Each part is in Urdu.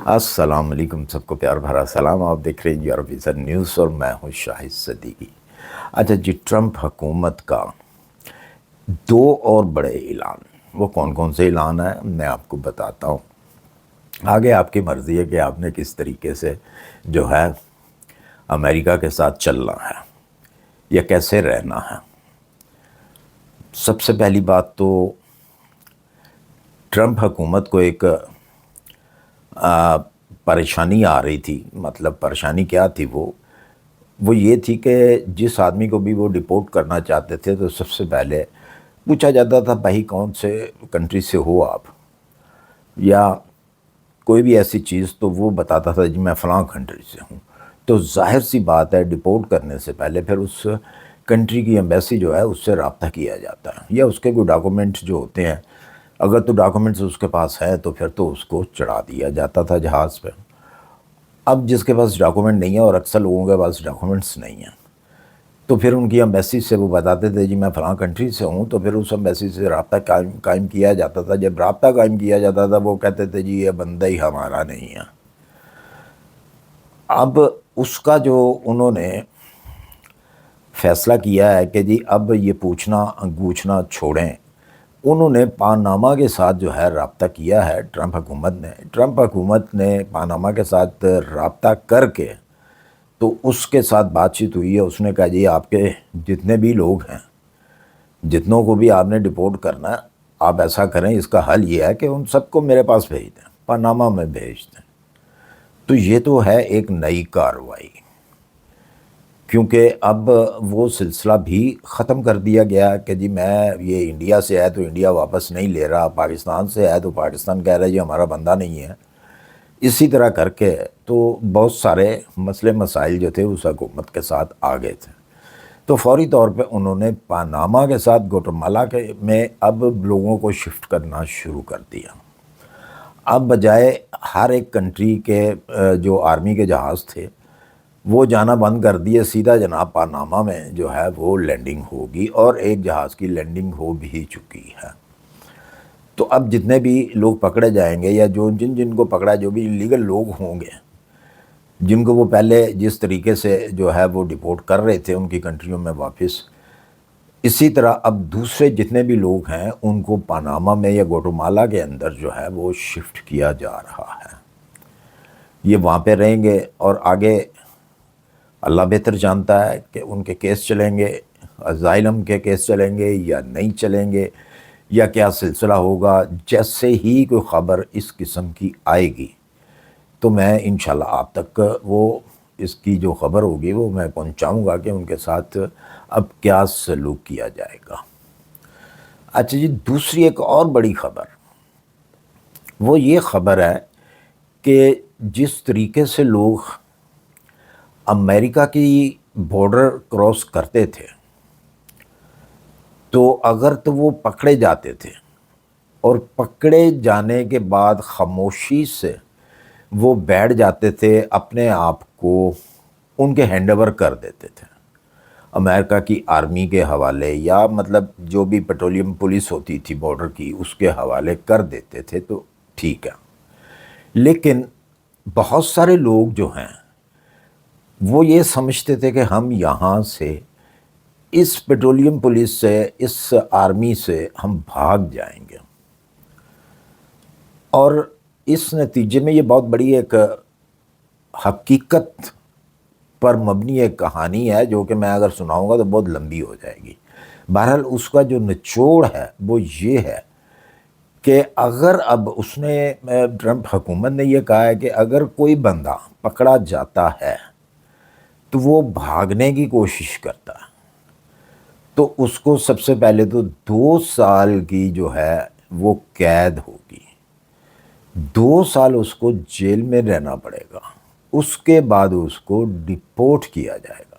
السلام علیکم، سب کو پیار بھرا سلام۔ آپ دیکھ رہے ہیں یورویژن نیوز اور میں ہوں شاہد صدیقی۔ اچھا جی، ٹرمپ حکومت کا دو اور بڑے اعلان، وہ کون کون سے اعلان ہیں میں آپ کو بتاتا ہوں۔ آگے آپ کی مرضی ہے کہ آپ نے کس طریقے سے جو ہے امریکہ کے ساتھ چلنا ہے یا کیسے رہنا ہے۔ سب سے پہلی بات تو ٹرمپ حکومت کو ایک پریشانی آ رہی تھی۔ مطلب پریشانی کیا تھی؟ وہ یہ تھی کہ جس آدمی کو بھی وہ ڈپورٹ کرنا چاہتے تھے تو سب سے پہلے پوچھا جاتا تھا بھائی کون سے کنٹری سے ہو آپ، یا کوئی بھی ایسی چیز، تو وہ بتاتا تھا جی میں فلاں کنٹری سے ہوں۔ تو ظاہر سی بات ہے ڈپورٹ کرنے سے پہلے پھر اس کنٹری کی ایمبیسی جو ہے اس سے رابطہ کیا جاتا ہے، یا اس کے کوئی ڈاکومنٹ جو ہوتے ہیں، اگر تو ڈاکومنٹس اس کے پاس ہے تو پھر تو اس کو چڑھا دیا جاتا تھا جہاز پہ۔ اب جس کے پاس ڈاکومنٹ نہیں ہے، اور اکثر لوگوں کے پاس ڈاکومنٹس نہیں ہیں، تو پھر ان کی ایمبیسی سے وہ بتاتے تھے جی میں فلاں کنٹری سے ہوں، تو پھر اس ایمبیسی سے رابطہ قائم کیا جاتا تھا۔ جب رابطہ قائم کیا جاتا تھا وہ کہتے تھے جی یہ بندہ ہی ہمارا نہیں ہے۔ اب اس کا جو انہوں نے فیصلہ کیا ہے کہ جی اب یہ پوچھنا گوچھنا چھوڑیں، انہوں نے پاناما کے ساتھ جو ہے رابطہ کیا ہے ٹرمپ حکومت نے پاناما کے ساتھ رابطہ کر کے تو اس کے ساتھ بات چیت ہوئی ہے۔ اس نے کہا جی آپ کے جتنے بھی لوگ ہیں، جتنوں کو بھی آپ نے ڈپورٹ کرنا ہے، آپ ایسا کریں، اس کا حل یہ ہے کہ ان سب کو میرے پاس بھیج دیں، پاناما میں بھیج دیں۔ تو یہ تو ہے ایک نئی کارروائی، کیونکہ اب وہ سلسلہ بھی ختم کر دیا گیا کہ جی میں یہ انڈیا سے ہے تو انڈیا واپس نہیں لے رہا، پاکستان سے ہے تو پاکستان کہہ رہا ہے جی ہمارا بندہ نہیں ہے۔ اسی طرح کر کے تو بہت سارے مسئلے مسائل جو تھے اس حکومت کے ساتھ آ گئے تھے، تو فوری طور پہ انہوں نے پاناما کے ساتھ گوٹمالا میں اب لوگوں کو شفٹ کرنا شروع کر دیا۔ اب بجائے ہر ایک کنٹری کے جو آرمی کے جہاز تھے وہ جانا بند کر دیے، سیدھا جناب پاناما میں جو ہے وہ لینڈنگ ہوگی، اور ایک جہاز کی لینڈنگ ہو بھی چکی ہے۔ تو اب جتنے بھی لوگ پکڑے جائیں گے، یا جن کو پکڑا، جو بھی انلیگل لوگ ہوں گے، جن کو وہ پہلے جس طریقے سے جو ہے وہ ڈپورٹ کر رہے تھے ان کی کنٹریوں میں واپس، اسی طرح اب دوسرے جتنے بھی لوگ ہیں ان کو پاناما میں یا گوٹمالا کے اندر جو ہے وہ شفٹ کیا جا رہا ہے۔ یہ وہاں پہ رہیں گے، اور آگے اللہ بہتر جانتا ہے کہ ان کے کیس چلیں گے، اسائلم کے کیس چلیں گے یا نہیں چلیں گے، یا کیا سلسلہ ہوگا۔ جیسے ہی کوئی خبر اس قسم کی آئے گی تو میں انشاءاللہ آپ تک وہ اس کی جو خبر ہوگی وہ میں پہنچاؤں گا کہ ان کے ساتھ اب کیا سلوک کیا جائے گا۔ اچھا جی، دوسری ایک اور بڑی خبر، وہ یہ خبر ہے کہ جس طریقے سے لوگ امریکہ کی بارڈر کراس کرتے تھے، تو اگر تو وہ پکڑے جاتے تھے، اور پکڑے جانے کے بعد خاموشی سے وہ بیٹھ جاتے تھے، اپنے آپ کو ان کے ہینڈ اوور کر دیتے تھے امریکہ کی آرمی کے حوالے، یا مطلب جو بھی پیٹرولیم پولیس ہوتی تھی بارڈر کی اس کے حوالے کر دیتے تھے، تو ٹھیک ہے۔ لیکن بہت سارے لوگ جو ہیں وہ یہ سمجھتے تھے کہ ہم یہاں سے اس پیٹرولیم پولیس سے، اس آرمی سے ہم بھاگ جائیں گے، اور اس نتیجے میں یہ بہت بڑی ایک حقیقت پر مبنی ایک کہانی ہے جو کہ میں اگر سناؤں گا تو بہت لمبی ہو جائے گی۔ بہرحال اس کا جو نچوڑ ہے وہ یہ ہے کہ اگر اب اس نے ٹرمپ حکومت نے یہ کہا ہے کہ اگر کوئی بندہ پکڑا جاتا ہے تو وہ بھاگنے کی کوشش کرتا ہے تو اس کو سب سے پہلے تو 2 سال کی جو ہے وہ قید ہوگی، 2 سال اس کو جیل میں رہنا پڑے گا، اس کے بعد اس کو ڈپورٹ کیا جائے گا۔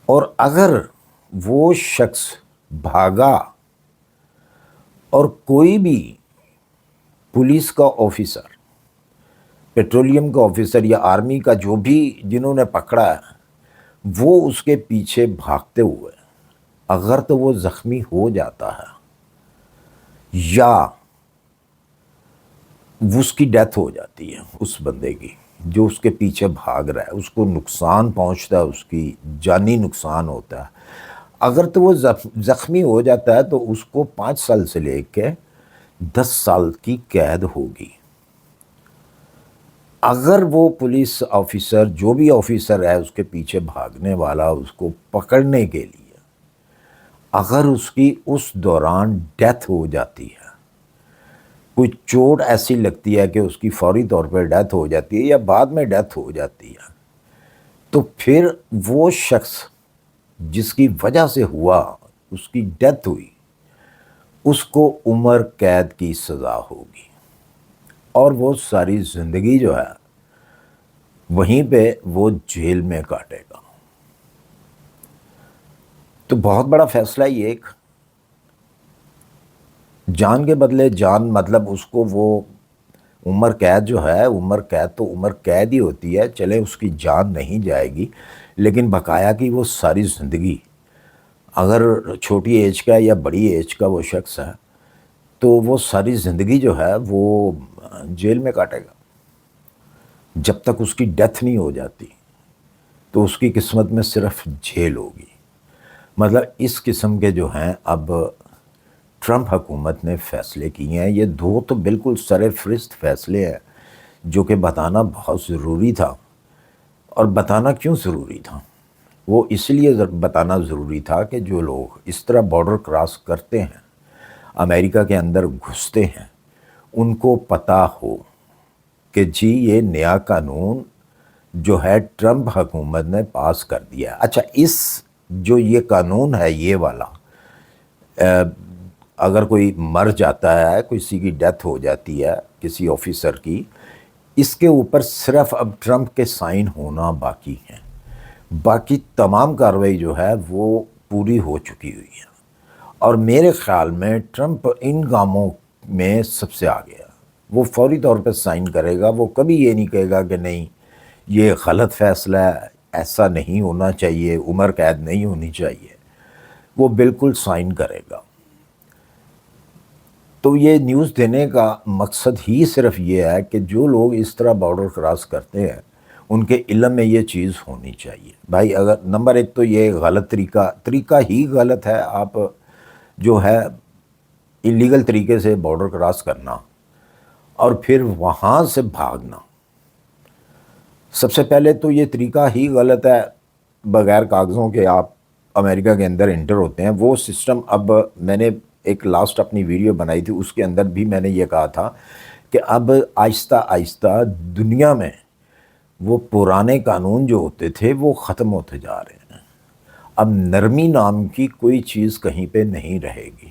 اور اگر وہ شخص بھاگا اور کوئی بھی پولیس کا آفیسر، پیٹرولیم کا آفیسر یا آرمی کا جو بھی جنہوں نے پکڑا ہے، وہ اس کے پیچھے بھاگتے ہوئے اگر تو وہ زخمی ہو جاتا ہے، یا اس کی ڈیتھ ہو جاتی ہے اس بندے کی جو اس کے پیچھے بھاگ رہا ہے، اس کو نقصان پہنچتا ہے، اس کی جانی نقصان ہوتا ہے۔ اگر تو وہ زخمی ہو جاتا ہے تو اس کو 5 سال سے لے کے 10 سال کی قید ہوگی۔ اگر وہ پولیس آفیسر، جو بھی آفیسر ہے اس کے پیچھے بھاگنے والا، اس کو پکڑنے کے لیے اگر اس کی اس دوران ڈیتھ ہو جاتی ہے، کوئی چوٹ ایسی لگتی ہے کہ اس کی فوری طور پر ڈیتھ ہو جاتی ہے یا بعد میں ڈیتھ ہو جاتی ہے، تو پھر وہ شخص جس کی وجہ سے ہوا، اس کی ڈیتھ ہوئی، اس کو عمر قید کی سزا ہوگی اور وہ ساری زندگی جو ہے وہیں پہ وہ جیل میں کاٹے گا۔ تو بہت بڑا فیصلہ یہ ایک جان کے بدلے جان، مطلب اس کو وہ عمر قید جو ہے، عمر قید تو عمر قید ہی ہوتی ہے، چلے اس کی جان نہیں جائے گی، لیکن بقایا کی وہ ساری زندگی، اگر چھوٹی ایج کا یا بڑی ایج کا وہ شخص ہے تو وہ ساری زندگی جو ہے وہ جیل میں کاٹے گا جب تک اس کی ڈیتھ نہیں ہو جاتی، تو اس کی قسمت میں صرف جیل ہوگی۔ مطلب اس قسم کے جو ہیں اب ٹرمپ حکومت نے فیصلے کیے ہیں، یہ دو تو بالکل سر فہرست فیصلے ہیں جو کہ بتانا بہت ضروری تھا۔ اور بتانا کیوں ضروری تھا؟ وہ اس لیے بتانا ضروری تھا کہ جو لوگ اس طرح بارڈر کراس کرتے ہیں، امریکہ کے اندر گھستے ہیں، ان کو پتہ ہو کہ جی یہ نیا قانون جو ہے ٹرمپ حکومت نے پاس کر دیا ہے۔ اچھا، اس جو یہ قانون ہے یہ والا، اگر کوئی مر جاتا ہے، کسی کی ڈیتھ ہو جاتی ہے کسی آفیسر کی، اس کے اوپر صرف اب ٹرمپ کے سائن ہونا باقی ہیں، باقی تمام کارروائی جو ہے وہ پوری ہو چکی ہوئی ہے۔ اور میرے خیال میں ٹرمپ ان کاموں میں سب سے آگے ہے، وہ فوری طور پہ سائن کرے گا، وہ کبھی یہ نہیں کہے گا کہ نہیں یہ غلط فیصلہ ہے، ایسا نہیں ہونا چاہیے، عمر قید نہیں ہونی چاہیے، وہ بالکل سائن کرے گا۔ تو یہ نیوز دینے کا مقصد ہی صرف یہ ہے کہ جو لوگ اس طرح بارڈر کراس کرتے ہیں ان کے علم میں یہ چیز ہونی چاہیے۔ بھائی اگر نمبر ایک تو یہ غلط طریقہ ہی غلط ہے، آپ جو ہے انلیگل طریقے سے بارڈر کراس کرنا اور پھر وہاں سے بھاگنا، سب سے پہلے تو یہ طریقہ ہی غلط ہے۔ بغیر کاغذوں کے آپ امریکہ کے اندر انٹر ہوتے ہیں، وہ سسٹم اب میں نے ایک لاسٹ اپنی ویڈیو بنائی تھی، اس کے اندر بھی میں نے یہ کہا تھا کہ اب آہستہ آہستہ دنیا میں وہ پرانے قانون جو ہوتے تھے وہ ختم ہوتے جا رہے ہیں، اب نرمی نام کی کوئی چیز کہیں پہ نہیں رہے گی۔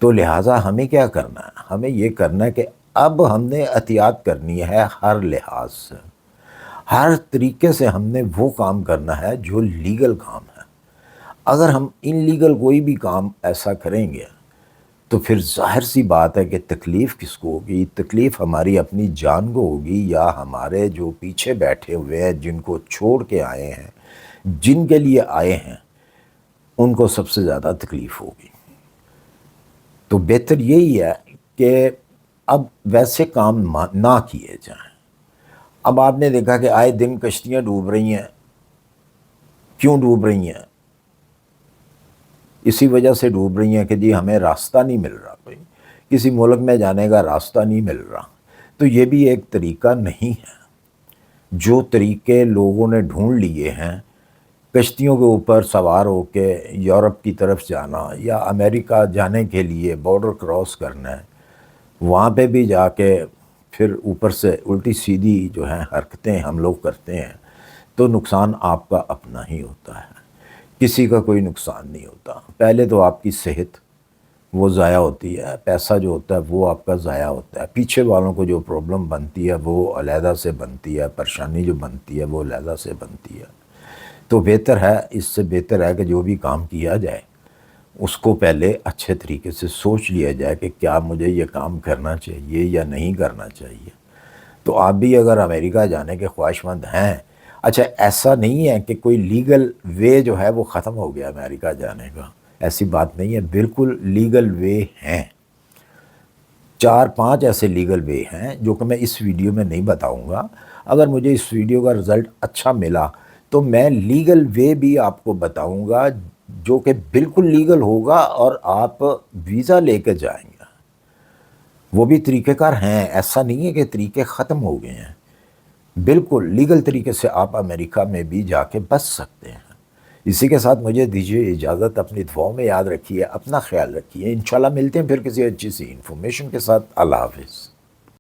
تو لہٰذا ہمیں کیا کرنا ہے؟ ہمیں یہ کرنا ہے کہ اب ہم نے احتیاط کرنی ہے ہر لحاظ سے، ہر طریقے سے ہم نے وہ کام کرنا ہے جو لیگل کام ہے۔ اگر ہم انلیگل کوئی بھی کام ایسا کریں گے تو پھر ظاہر سی بات ہے کہ تکلیف کس کو ہوگی؟ تکلیف ہماری اپنی جان کو ہوگی، یا ہمارے جو پیچھے بیٹھے ہوئے ہیں، جن کو چھوڑ کے آئے ہیں، جن کے لیے آئے ہیں، ان کو سب سے زیادہ تکلیف ہوگی۔ تو بہتر یہی ہے کہ اب ویسے کام نہ کیے جائیں۔ اب آپ نے دیکھا کہ آئے دن کشتیاں ڈوب رہی ہیں، کیوں ڈوب رہی ہیں؟ اسی وجہ سے ڈوب رہی ہیں کہ جی ہمیں راستہ نہیں مل رہا، کوئی کسی ملک میں جانے کا راستہ نہیں مل رہا۔ تو یہ بھی ایک طریقہ نہیں ہے۔ جو طریقے لوگوں نے ڈھونڈ لیے ہیں، کشتیوں کے اوپر سوار ہو کے یورپ کی طرف جانا یا امریکہ جانے کے لیے بارڈر کراس کرنا ہے، وہاں پہ بھی جا کے پھر اوپر سے الٹی سیدھی جو ہیں حرکتیں ہم لوگ کرتے ہیں، تو نقصان آپ کا اپنا ہی ہوتا ہے، کسی کا کوئی نقصان نہیں ہوتا۔ پہلے تو آپ کی صحت وہ ضائع ہوتی ہے، پیسہ جو ہوتا ہے وہ آپ کا ضائع ہوتا ہے، پیچھے والوں کو جو پرابلم بنتی ہے وہ علیحدہ سے بنتی ہے، پریشانی جو بنتی ہے وہ علیحدہ سے بنتی ہے۔ تو بہتر ہے، اس سے بہتر ہے کہ جو بھی کام کیا جائے اس کو پہلے اچھے طریقے سے سوچ لیا جائے کہ کیا مجھے یہ کام کرنا چاہیے یا نہیں کرنا چاہیے۔ تو آپ بھی اگر امریکہ جانے کے خواہش مند ہیں، اچھا ایسا نہیں ہے کہ کوئی لیگل وے جو ہے وہ ختم ہو گیا امریکہ جانے کا، ایسی بات نہیں ہے، بالکل لیگل وے ہیں۔ 4-5 ایسے لیگل وے ہیں جو کہ میں اس ویڈیو میں نہیں بتاؤں گا. اگر مجھے اس ویڈیو کا رزلٹ اچھا ملا تو میں لیگل وے بھی آپ کو بتاؤں گا جو کہ بالکل لیگل ہوگا اور آپ ویزا لے کے جائیں گے. وہ بھی طریقہ کار ہیں، ایسا نہیں ہے کہ طریقے ختم ہو گئے ہیں. بالکل لیگل طریقے سے آپ امریکہ میں بھی جا کے بچ سکتے ہیں. اسی کے ساتھ مجھے دیجیے اجازت، اپنی دعاؤں میں یاد رکھیے، اپنا خیال رکھیے. انشاءاللہ ملتے ہیں پھر کسی اچھی سی انفارمیشن کے ساتھ. اللہ حافظ.